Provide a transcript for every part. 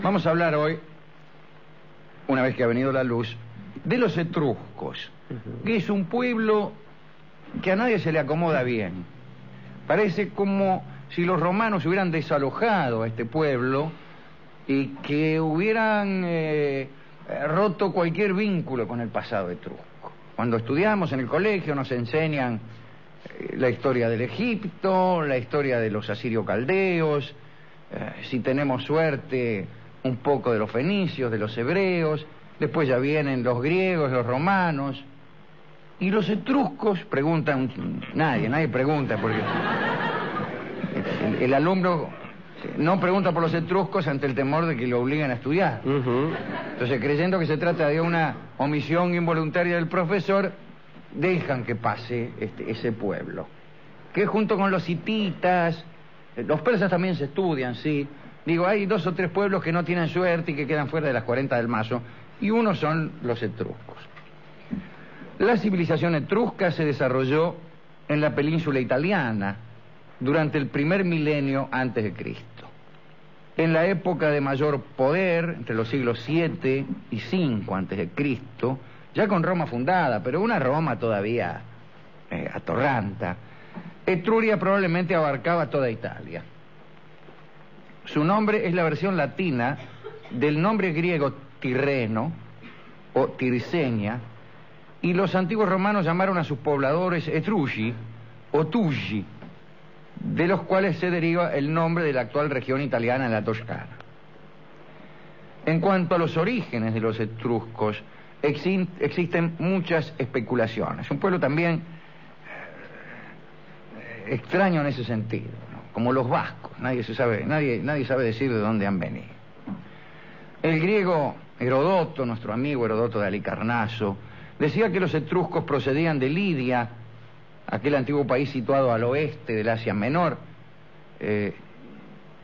Vamos a hablar hoy, una vez que ha venido la luz, de los etruscos, que es un pueblo que a nadie se le acomoda bien. Parece como si los romanos hubieran desalojado a este pueblo y que hubieran roto cualquier vínculo con el pasado etrusco. Cuando estudiamos en el colegio nos enseñan la historia del Egipto, la historia de los asirio-caldeos, si tenemos suerte, un poco de los fenicios, de los hebreos, después ya vienen los griegos, los romanos, y los etruscos preguntan, nadie pregunta, porque el alumno no pregunta por los etruscos ante el temor de que lo obliguen a estudiar. Entonces, creyendo que se trata de una omisión involuntaria del profesor, dejan que pase ese pueblo, que junto con los hititas, los persas también se estudian, sí. Digo, hay 2 o 3 pueblos que no tienen suerte y que quedan fuera de las 40 del mazo, y uno son los etruscos. La civilización etrusca se desarrolló en la península italiana durante el primer milenio antes de Cristo. En la época de mayor poder, entre los siglos 7 y 5 antes de Cristo, ya con Roma fundada, pero una Roma todavía atorranta, Etruria probablemente abarcaba toda Italia. Su nombre es la versión latina del nombre griego Tirreno o Tirsenia, y los antiguos romanos llamaron a sus pobladores Etrugi o Tugi, de los cuales se deriva el nombre de la actual región italiana en la Toscana. En cuanto a los orígenes de los etruscos, existen muchas especulaciones. Un pueblo también extraño en ese sentido, ¿no? Como los vascos, nadie sabe decir de dónde han venido. El griego Herodoto, nuestro amigo Herodoto de Halicarnaso, decía que los etruscos procedían de Lidia, aquel antiguo país situado al oeste del Asia Menor,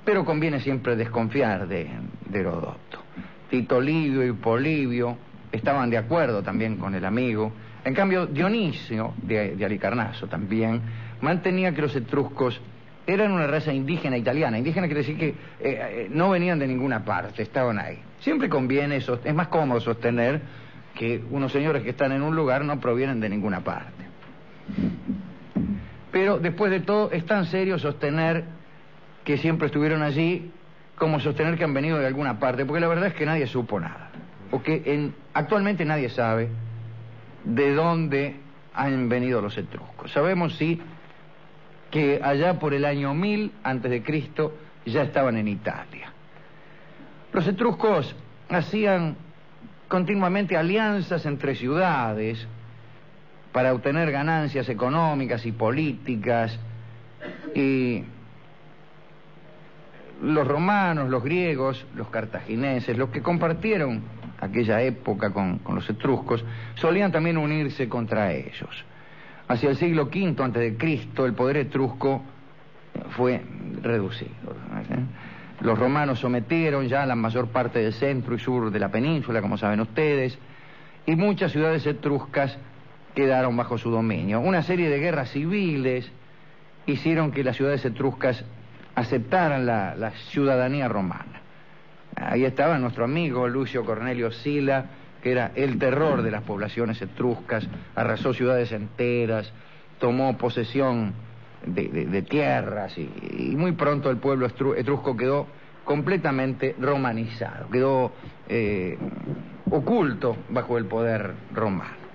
pero conviene siempre desconfiar de Herodoto. Tito Livio y Polibio estaban de acuerdo también con el amigo. En cambio, Dionisio de Halicarnaso también mantenía que los etruscos eran una raza indígena italiana. Indígena quiere decir que no venían de ninguna parte, estaban ahí. Siempre conviene, es más cómodo sostener que unos señores que están en un lugar no provienen de ninguna parte. Pero después de todo, es tan serio sostener que siempre estuvieron allí como sostener que han venido de alguna parte, porque la verdad es que nadie supo nada, o que actualmente nadie sabe de dónde han venido los etruscos. Sabemos sí que allá por el año 1000 antes de Cristo ya estaban en Italia. Los etruscos hacían continuamente alianzas entre ciudades para obtener ganancias económicas y políticas, y los romanos, los griegos, los cartagineses, los que compartieron aquella época con los etruscos, solían también unirse contra ellos. Hacia el siglo V antes de Cristo, el poder etrusco fue reducido. Los romanos sometieron ya la mayor parte del centro y sur de la península, como saben ustedes, y muchas ciudades etruscas quedaron bajo su dominio. Una serie de guerras civiles hicieron que las ciudades etruscas aceptaran la ciudadanía romana. Ahí estaba nuestro amigo Lucio Cornelio Sila, que era el terror de las poblaciones etruscas, arrasó ciudades enteras, tomó posesión de tierras, y muy pronto el pueblo etrusco quedó completamente romanizado, quedó oculto bajo el poder romano.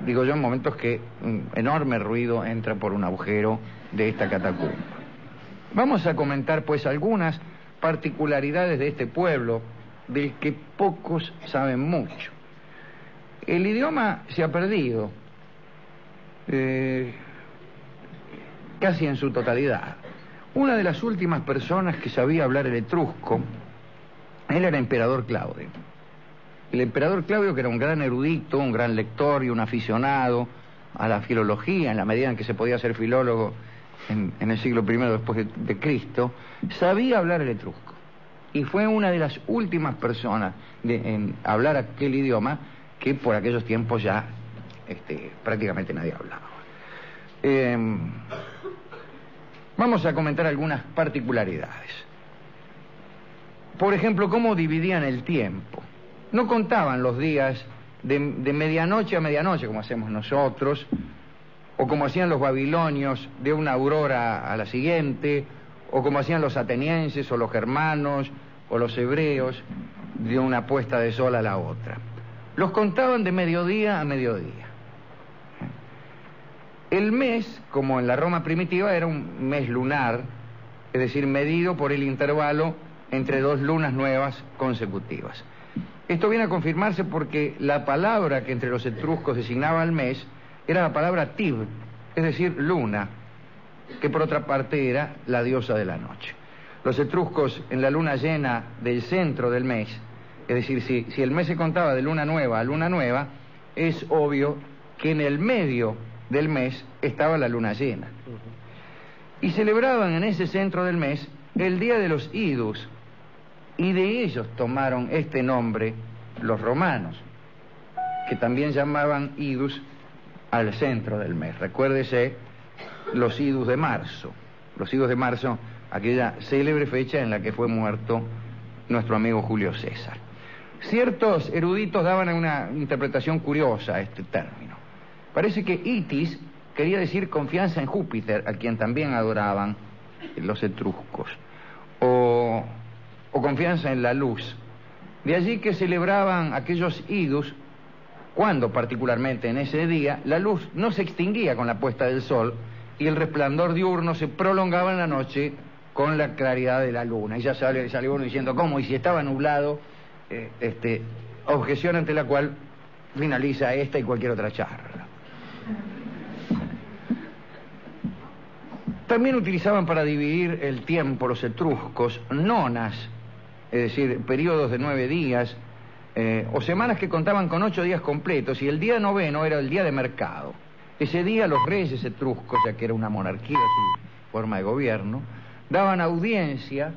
Digo yo en momentos que un enorme ruido entra por un agujero de esta catacumba. Vamos a comentar pues algunas particularidades de este pueblo, del que pocos saben mucho. El idioma se ha perdido casi en su totalidad. Una de las últimas personas que sabía hablar el etrusco, él era el emperador Claudio. El emperador Claudio, que era un gran erudito, un gran lector y un aficionado a la filología, en la medida en que se podía ser filólogo en el siglo I después de Cristo, sabía hablar el etrusco. Y fue una de las últimas personas en hablar aquel idioma que por aquellos tiempos ya prácticamente nadie hablaba. Vamos a comentar algunas particularidades. por ejemplo, cómo dividían el tiempo. No contaban los días de medianoche a medianoche, como hacemos nosotros, o como hacían los babilonios, de una aurora a la siguiente, o como hacían los atenienses, o los germanos, o los hebreos, de una puesta de sol a la otra. Los contaban de mediodía a mediodía. El mes, como en la Roma primitiva, era un mes lunar, es decir, medido por el intervalo entre dos lunas nuevas consecutivas. Esto viene a confirmarse porque la palabra que entre los etruscos designaba al mes era la palabra Tib, es decir, luna, que por otra parte era la diosa de la noche. Los etruscos, en la luna llena del centro del mes, es decir, si el mes se contaba de luna nueva a luna nueva, es obvio que en el medio del mes estaba la luna llena. Y celebraban en ese centro del mes el día de los idus, y de ellos tomaron este nombre los romanos, que también llamaban idus al centro del mes. Recuérdese los idus de marzo. Los idus de marzo, aquella célebre fecha en la que fue muerto nuestro amigo Julio César. Ciertos eruditos daban una interpretación curiosa a este término. Parece que itis quería decir confianza en Júpiter, a quien también adoraban los etruscos, o confianza en la luz. De allí que celebraban aquellos idus cuando, particularmente en ese día, la luz no se extinguía con la puesta del sol y el resplandor diurno se prolongaba en la noche con la claridad de la luna. Y ya salió uno diciendo, ¿cómo? Y si estaba nublado, objeción ante la cual finaliza esta y cualquier otra charla. También utilizaban para dividir el tiempo los etruscos nonas, es decir, periodos de 9 días, o semanas que contaban con 8 días completos, y el día noveno era el día de mercado. Ese día los reyes etruscos, ya que era una monarquía su forma de gobierno, daban audiencia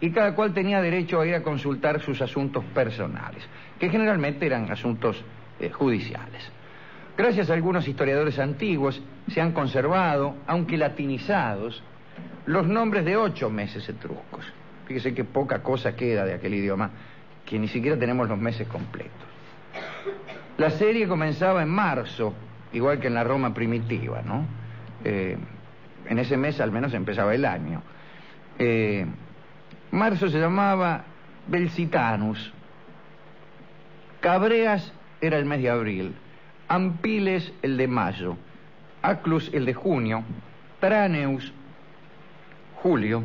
y cada cual tenía derecho a ir a consultar sus asuntos personales, que generalmente eran asuntos judiciales. Gracias a algunos historiadores antiguos se han conservado, aunque latinizados, los nombres de 8 meses etruscos. Fíjese que poca cosa queda de aquel idioma, que ni siquiera tenemos los meses completos. La serie comenzaba en marzo, igual que en la Roma primitiva, ¿no? En ese mes al menos empezaba el año. Marzo se llamaba Belcitanus, Cabreas era el mes de abril, Ampiles el de mayo, Aclus el de junio, Traneus julio,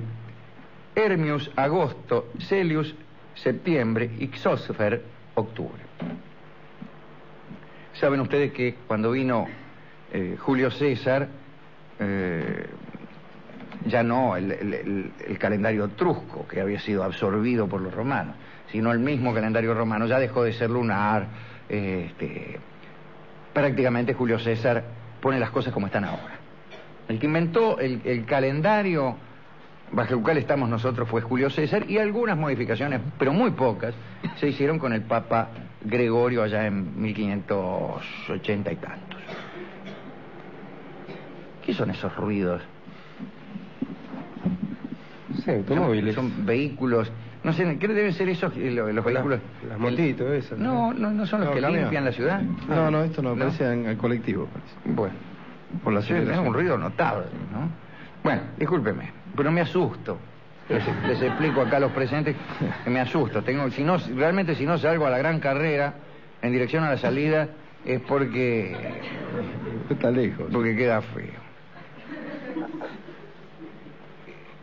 Hermius agosto, Celius septiembre y Xósfer octubre. Saben ustedes que cuando vino Julio César, ya no el calendario etrusco, que había sido absorbido por los romanos, sino el mismo calendario romano, ya dejó de ser lunar. Prácticamente Julio César pone las cosas como están ahora. El que inventó el calendario bajo el cual estamos nosotros fue Julio César, y algunas modificaciones, pero muy pocas, se hicieron con el Papa Gregorio allá en 1580 y tantos. ¿Qué son esos ruidos? Sí, automóviles. Son vehículos. No sé, ¿qué deben ser esos los vehículos? Las motitos, esas. No son los que limpian la ciudad. No, esto no, parece al colectivo. Parece. Bueno, por la ciudad. Es un ruido notable, ¿no? Bueno, discúlpeme, pero me asusto. Les explico acá a los presentes que me asusto. Realmente si no salgo a la gran carrera en dirección a la salida es porque... Está lejos. Porque queda feo.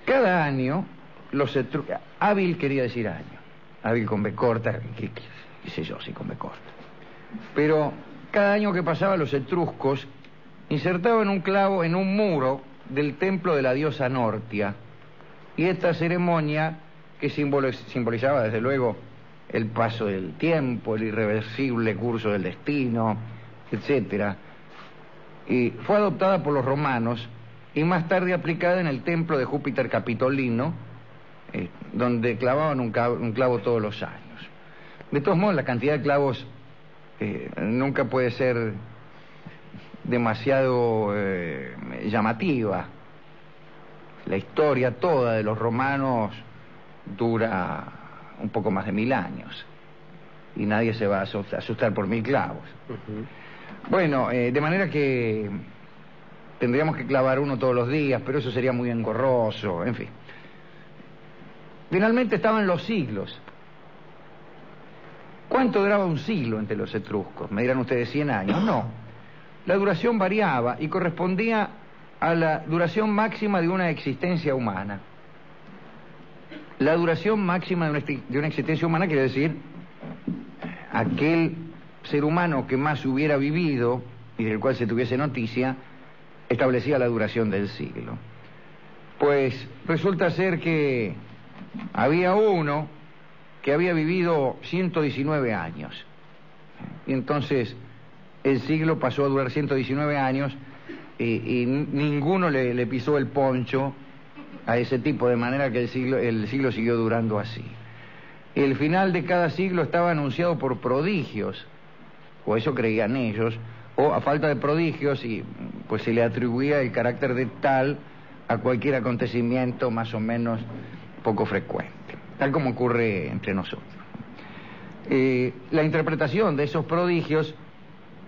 Cada año, los etruscos... Hábil quería decir año. Hábil con B corta, qué sé yo si con B corta. Pero cada año que pasaba, los etruscos insertaban un clavo en un muro del templo de la diosa Nortia, y esta ceremonia, que simbolizaba desde luego el paso del tiempo, el irreversible curso del destino, etcétera, y fue adoptada por los romanos y más tarde aplicada en el templo de Júpiter Capitolino, donde clavaban un clavo todos los años. De todos modos, la cantidad de clavos nunca puede ser demasiado llamativa. La historia toda de los romanos dura un poco más de 1000 años. Y nadie se va a asustar por 1000 clavos. Bueno, de manera que tendríamos que clavar uno todos los días, pero eso sería muy engorroso, en fin. Finalmente estaban los siglos. ¿Cuánto duraba un siglo entre los etruscos? Me dirán ustedes 100 años. No. La duración variaba y correspondía a la duración máxima de una existencia humana. La duración máxima de una existencia humana quiere decir aquel ser humano que más hubiera vivido y del cual se tuviese noticia, establecía la duración del siglo. Pues resulta ser que había uno que había vivido 119 años. Y entonces el siglo pasó a durar 119 años y ninguno le pisó el poncho a ese tipo, de manera que el siglo siguió durando así. El final de cada siglo estaba anunciado por prodigios, o eso creían ellos, o a falta de prodigios, y pues se le atribuía el carácter de tal a cualquier acontecimiento más o menos poco frecuente, tal como ocurre entre nosotros. La interpretación de esos prodigios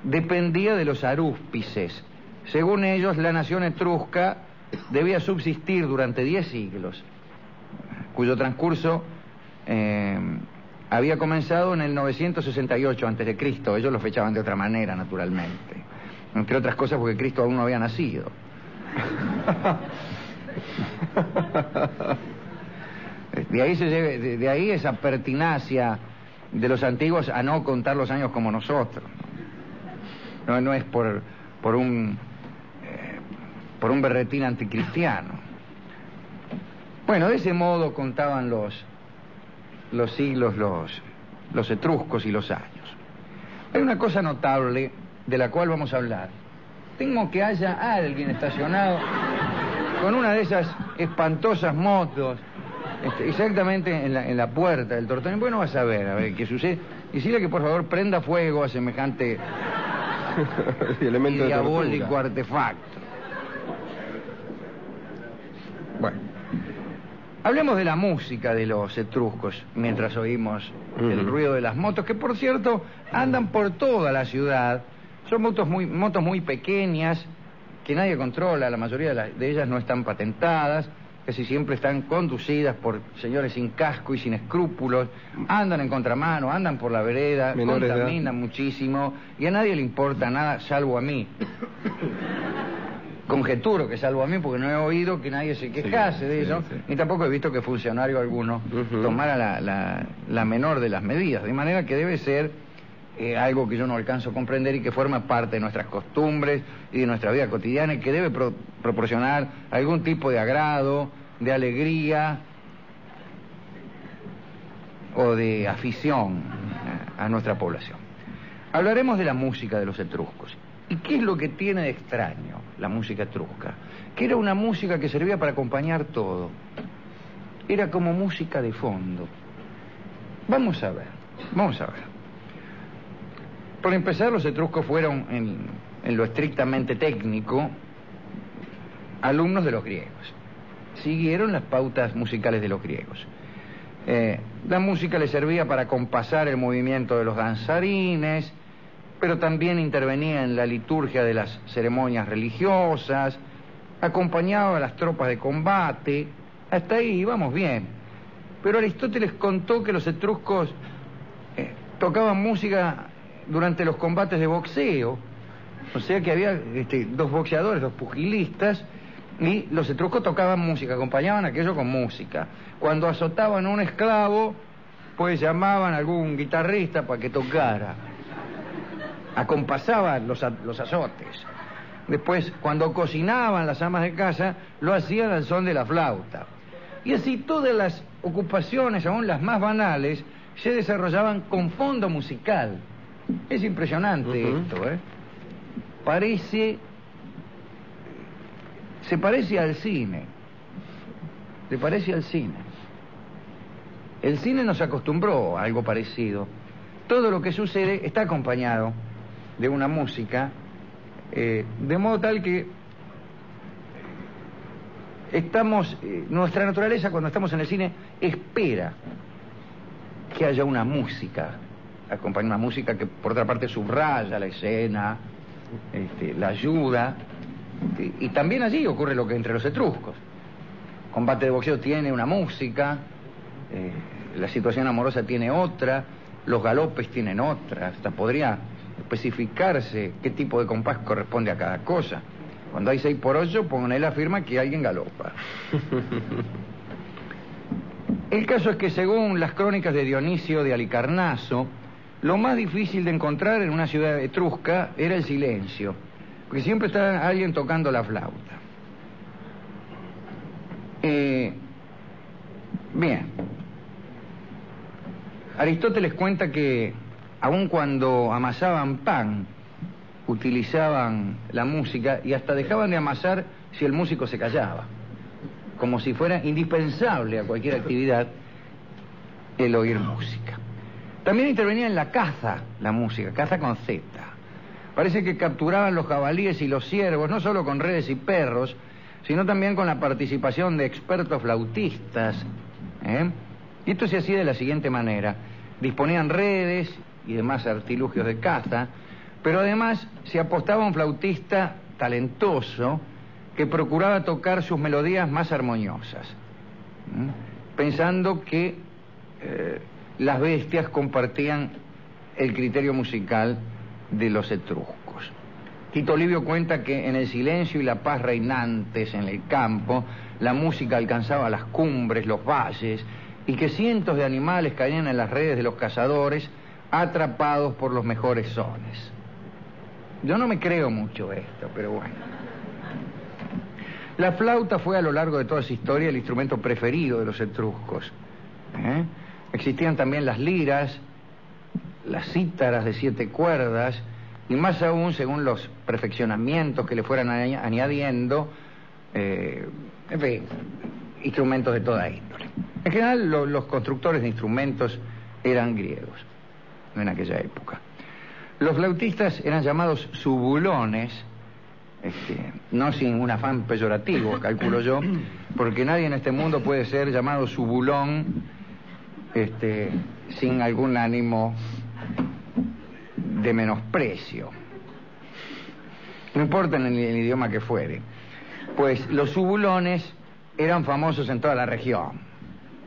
dependía de los arúspices. Según ellos, la nación etrusca debía subsistir durante 10 siglos, cuyo transcurso había comenzado en el 968 a.C. Ellos lo fechaban de otra manera, naturalmente. Entre otras cosas porque Cristo aún no había nacido. De ahí esa pertinacia de los antiguos a no contar los años como nosotros. No es por un berretín anticristiano. Bueno, de ese modo contaban los siglos los etruscos y los años. Hay una cosa notable de la cual vamos a hablar. Temo que haya alguien estacionado con una de esas espantosas motos exactamente en la puerta del Tortoni. Bueno, vas a ver qué sucede. Y decirle que por favor prenda fuego a semejante elemento y diabólico artefacto. Bueno, hablemos de la música de los etruscos mientras oímos el ruido de las motos, que por cierto andan por toda la ciudad. Son motos muy pequeñas que nadie controla, la mayoría de ellas no están patentadas, casi siempre están conducidas por señores sin casco y sin escrúpulos, andan en contramano, andan por la vereda, contaminan muchísimo y a nadie le importa nada, salvo a mí. Conjeturo que salvo a mí porque no he oído que nadie se quejase de eso, ni tampoco he visto que funcionario alguno tomara la menor de las medidas, de manera que debe ser algo que yo no alcanzo a comprender y que forma parte de nuestras costumbres y de nuestra vida cotidiana y que debe proporcionar algún tipo de agrado, de alegría o de afición a nuestra población. Hablaremos de la música de los etruscos. ¿Y qué es lo que tiene de extraño la música etrusca? Que era una música que servía para acompañar todo. Era como música de fondo. Vamos a ver. Por empezar, los etruscos fueron, en lo estrictamente técnico, alumnos de los griegos. Siguieron las pautas musicales de los griegos. La música les servía para compasar el movimiento de los danzarines, pero también intervenía en la liturgia de las ceremonias religiosas, acompañaba a las tropas de combate. Hasta ahí íbamos bien. Pero Aristóteles contó que los etruscos tocaban música durante los combates de boxeo, o sea que había dos boxeadores, dos pugilistas, y los etruscos tocaban música, acompañaban aquello con música. Cuando azotaban a un esclavo, pues llamaban a algún guitarrista para que tocara. Acompasaban los azotes. Después, cuando cocinaban las amas de casa, lo hacían al son de la flauta. Y así todas las ocupaciones, aún las más banales, se desarrollaban con fondo musical. Es impresionante esto, se parece al cine. Se parece al cine. El cine nos acostumbró a algo parecido. Todo lo que sucede está acompañado de una música, de modo tal que nuestra naturaleza cuando estamos en el cine espera que haya una música, acompaña una música que por otra parte subraya la escena, la ayuda, y también allí ocurre lo que entre los etruscos. Combate de boxeo tiene una música, la situación amorosa tiene otra, los galopes tienen otra, hasta podría especificarse qué tipo de compás corresponde a cada cosa. Cuando hay 6x8, Ponele afirma que alguien galopa. El caso es que según las crónicas de Dionisio de Halicarnaso, lo más difícil de encontrar en una ciudad etrusca era el silencio, porque siempre está alguien tocando la flauta. Bien. Aristóteles cuenta que aun cuando amasaban pan, utilizaban la música y hasta dejaban de amasar si el músico se callaba, como si fuera indispensable a cualquier actividad el oír música. También intervenía en la caza, la música, caza con Z. Parece que capturaban los jabalíes y los ciervos, no solo con redes y perros, sino también con la participación de expertos flautistas. Y esto se hacía de la siguiente manera: disponían redes y demás artilugios de caza, pero además se apostaba a un flautista talentoso que procuraba tocar sus melodías más armoniosas, pensando que las bestias compartían el criterio musical de los etruscos. Tito Livio cuenta que en el silencio y la paz reinantes en el campo, la música alcanzaba las cumbres, los valles, y que cientos de animales caían en las redes de los cazadores, atrapados por los mejores sones. Yo no me creo mucho esto, pero bueno. La flauta fue a lo largo de toda su historia el instrumento preferido de los etruscos. Existían también las liras, las cítaras de 7 cuerdas, y más aún, según los perfeccionamientos que le fueran añadiendo, en fin, instrumentos de toda índole. En general, los constructores de instrumentos eran griegos en aquella época. Los flautistas eran llamados subulones, no sin un afán peyorativo, calculo yo, porque nadie en este mundo puede ser llamado subulón sin algún ánimo de menosprecio. No importa en el idioma que fuere. Pues los subulones eran famosos en toda la región.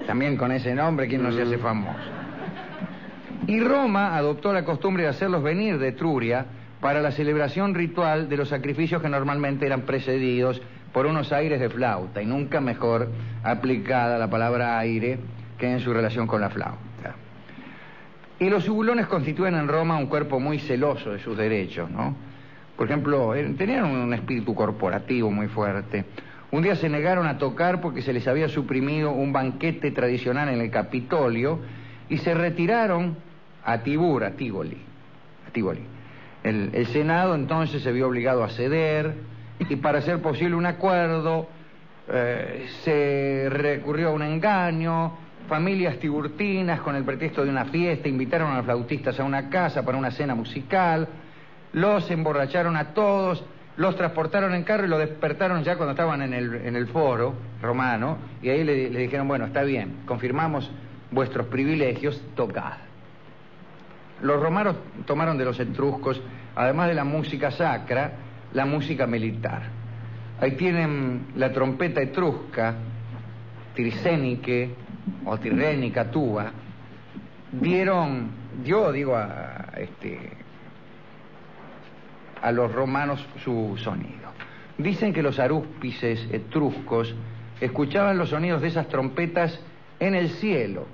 También con ese nombre, ¿quién no se hace famoso? Y Roma adoptó la costumbre de hacerlos venir de Etruria para la celebración ritual de los sacrificios que normalmente eran precedidos por unos aires de flauta, y nunca mejor aplicada la palabra aire que en su relación con la flauta. Y los subulones constituyen en Roma un cuerpo muy celoso de sus derechos, ¿no? Por ejemplo, tenían un espíritu corporativo muy fuerte. Un día se negaron a tocar porque se les había suprimido un banquete tradicional en el Capitolio y se retiraron a Tivoli. El Senado entonces se vio obligado a ceder, y para hacer posible un acuerdo se recurrió a un engaño. Familias tiburtinas, con el pretexto de una fiesta, invitaron a los flautistas a una casa para una cena musical, los emborracharon a todos, los transportaron en carro y los despertaron ya cuando estaban en el foro romano, y ahí le dijeron: bueno, está bien, confirmamos vuestros privilegios, tocad. Los romanos tomaron de los etruscos, además de la música sacra, la música militar. Ahí tienen la trompeta etrusca, tirsénique o tirrénica, tuba. Dio a los romanos su sonido. Dicen que los arúspices etruscos escuchaban los sonidos de esas trompetas en el cielo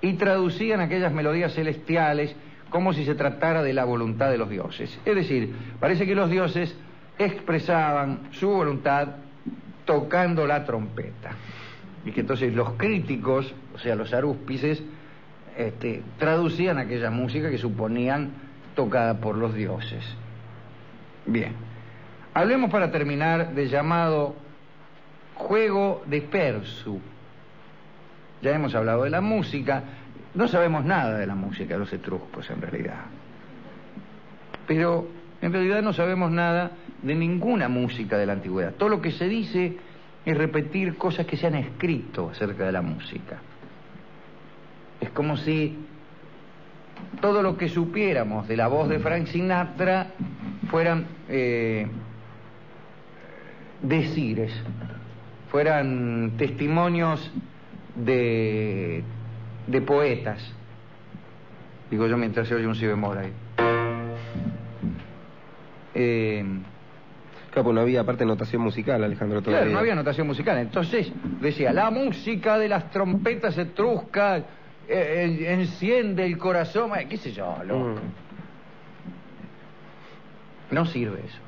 y traducían aquellas melodías celestiales como si se tratara de la voluntad de los dioses. Es decir, parece que los dioses expresaban su voluntad tocando la trompeta, y que entonces los críticos, o sea, los arúspices, traducían aquella música que suponían tocada por los dioses. Bien, hablemos para terminar del llamado juego de Persu. Ya hemos hablado de la música. No sabemos nada de la música de los etruscos en realidad, pero en realidad no sabemos nada de ninguna música de la antigüedad. Todo lo que se dice es repetir cosas que se han escrito acerca de la música. Es como si todo lo que supiéramos de la voz de Frank Sinatra fueran decires, fueran testimonios de poetas. Digo yo mientras se oye un si bemol ahí. Claro, pues no había aparte notación musical, Alejandro, todavía. Claro, no había notación musical. Entonces decía, la música de las trompetas etruscas enciende el corazón. Qué sé yo, loco. No sirve eso.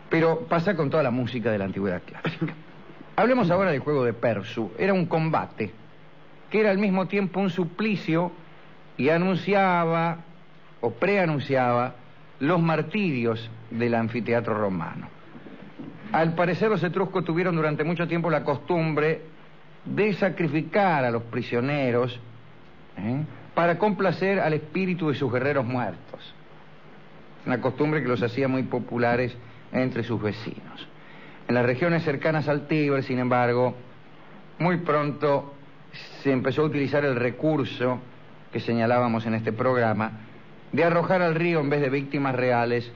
Pero pasa con toda la música de la antigüedad clásica. Hablemos ahora del juego de Persu. Era un combate que era al mismo tiempo un suplicio y anunciaba o preanunciaba los martirios del anfiteatro romano. Al parecer los etruscos tuvieron durante mucho tiempo la costumbre de sacrificar a los prisioneros para complacer al espíritu de sus guerreros muertos. Una costumbre que los hacía muy populares entre sus vecinos. En las regiones cercanas al Tíber, sin embargo, muy pronto se empezó a utilizar el recurso que señalábamos en este programa de arrojar al río, en vez de víctimas reales,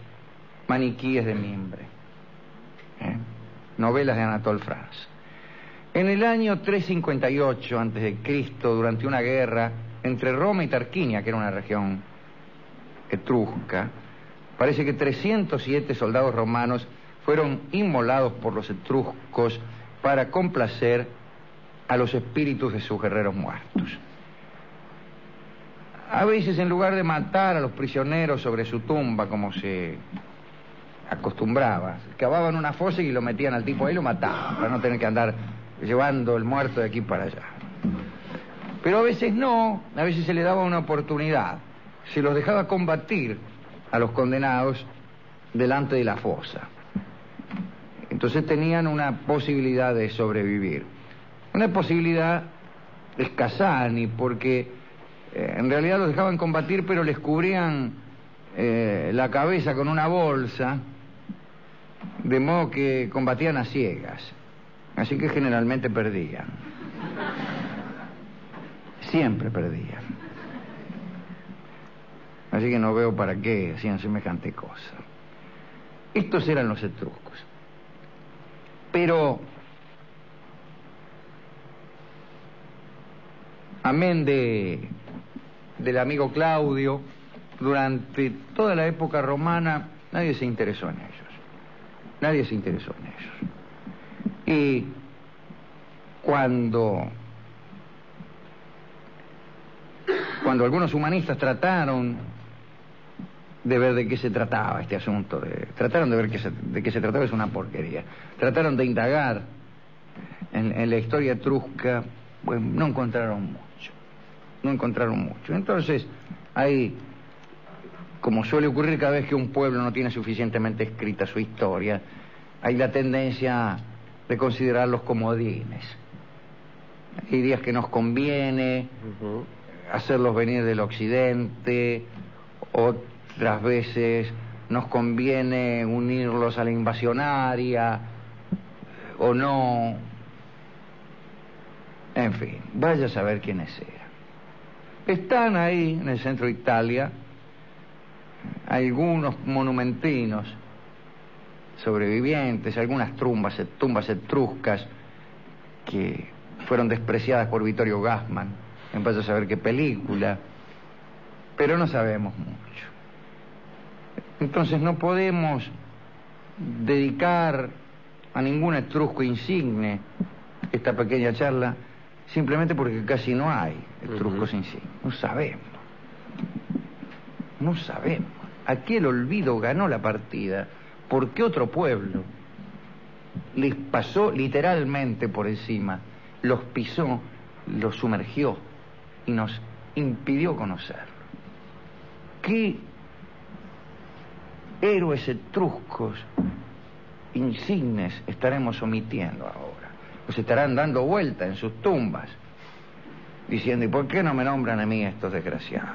maniquíes de mimbre. Novelas de Anatole France. En el año 358 a.C., durante una guerra entre Roma y Tarquinia, que era una región etrusca, parece que 307 soldados romanos fueron inmolados por los etruscos para complacer a los espíritus de sus guerreros muertos. A veces, en lugar de matar a los prisioneros sobre su tumba, como se acostumbraba, cavaban una fosa y lo metían al tipo ahí y lo mataban, para no tener que andar llevando el muerto de aquí para allá. Pero a veces no, a veces se le daba una oportunidad, se los dejaba combatir a los condenados delante de la fosa. Entonces tenían una posibilidad de sobrevivir. Una posibilidad escasani, porque en realidad los dejaban combatir, pero les cubrían la cabeza con una bolsa, de modo que combatían a ciegas. Así que generalmente perdían. Siempre perdían. Así que no veo para qué hacían semejante cosa. Estos eran los etruscos. Pero, amén del amigo Claudio, durante toda la época romana nadie se interesó en ellos. Nadie se interesó en ellos. Y cuando algunos humanistas trataron de ver de qué se trataba este asunto, trataron de ver de qué se trataba, es una porquería. Trataron de indagar en la historia etrusca, pues no encontraron mucho. No encontraron mucho. Entonces, hay, como suele ocurrir cada vez que un pueblo no tiene suficientemente escrita su historia, hay la tendencia de considerarlos comodines. Hay días que nos conviene hacerlos venir del occidente, otras veces nos conviene unirlos a la invasionaria, o no. En fin, vaya a saber quiénes eran. Están ahí, en el centro de Italia, algunos monumentinos sobrevivientes, algunas tumbas etruscas que fueron despreciadas por Vittorio Gassman, en vaya a saber qué película, pero no sabemos mucho. Entonces no podemos dedicar a ningún etrusco insigne esta pequeña charla, simplemente porque casi no hay etruscos insignes. No sabemos. No sabemos. Aquí el olvido ganó la partida porque otro pueblo les pasó literalmente por encima, los pisó, los sumergió y nos impidió conocerlo. ¿Qué héroes etruscos insignes estaremos omitiendo ahora? Pues estarán dando vuelta en sus tumbas diciendo, ¿y por qué no me nombran a mí estos desgraciados?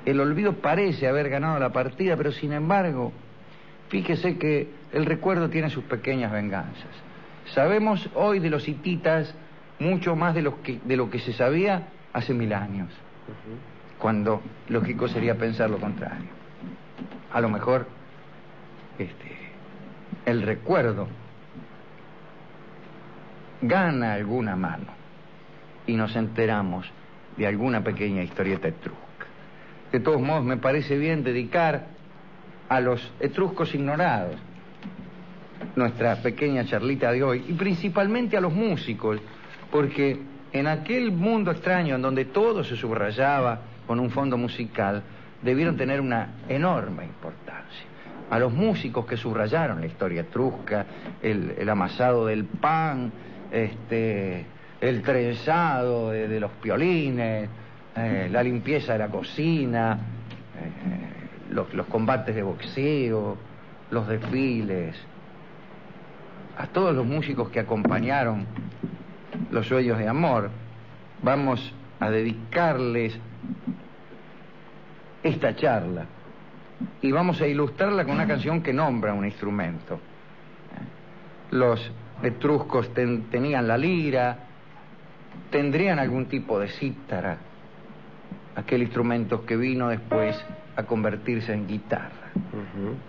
El olvido parece haber ganado la partida, pero sin embargo, fíjese que el recuerdo tiene sus pequeñas venganzas. Sabemos hoy de los hititas mucho más de lo que se sabía hace 1000 años, cuando lógico sería pensar lo contrario. A lo mejor el recuerdo gana alguna mano y nos enteramos de alguna pequeña historieta etrusca. De todos modos, me parece bien dedicar a los etruscos ignorados nuestra pequeña charlita de hoy, y principalmente a los músicos, porque en aquel mundo extraño en donde todo se subrayaba con un fondo musical, debieron tener una enorme importancia. A los músicos que subrayaron la historia etrusca, el amasado del pan, el trenzado de los piolines, la limpieza de la cocina, los combates de boxeo, los desfiles. A todos los músicos que acompañaron los sueños de amor, vamos a dedicarles esta charla y vamos a ilustrarla con una canción que nombra un instrumento. Los etruscos tenían la lira, tendrían algún tipo de cítara, aquel instrumento que vino después a convertirse en guitarra.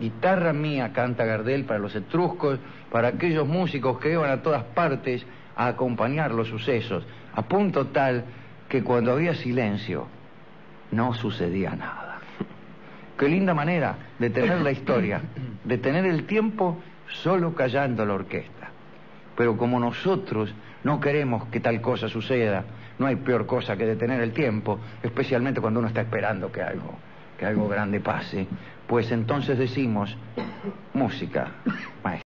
Guitarra mía, canta Gardel para los etruscos, para aquellos músicos que iban a todas partes a acompañar los sucesos, a punto tal que cuando había silencio no sucedía nada. Qué linda manera de tener la historia, de tener el tiempo solo callando la orquesta. Pero como nosotros no queremos que tal cosa suceda, no hay peor cosa que detener el tiempo, especialmente cuando uno está esperando que algo grande pase. Pues entonces decimos, música, maestro.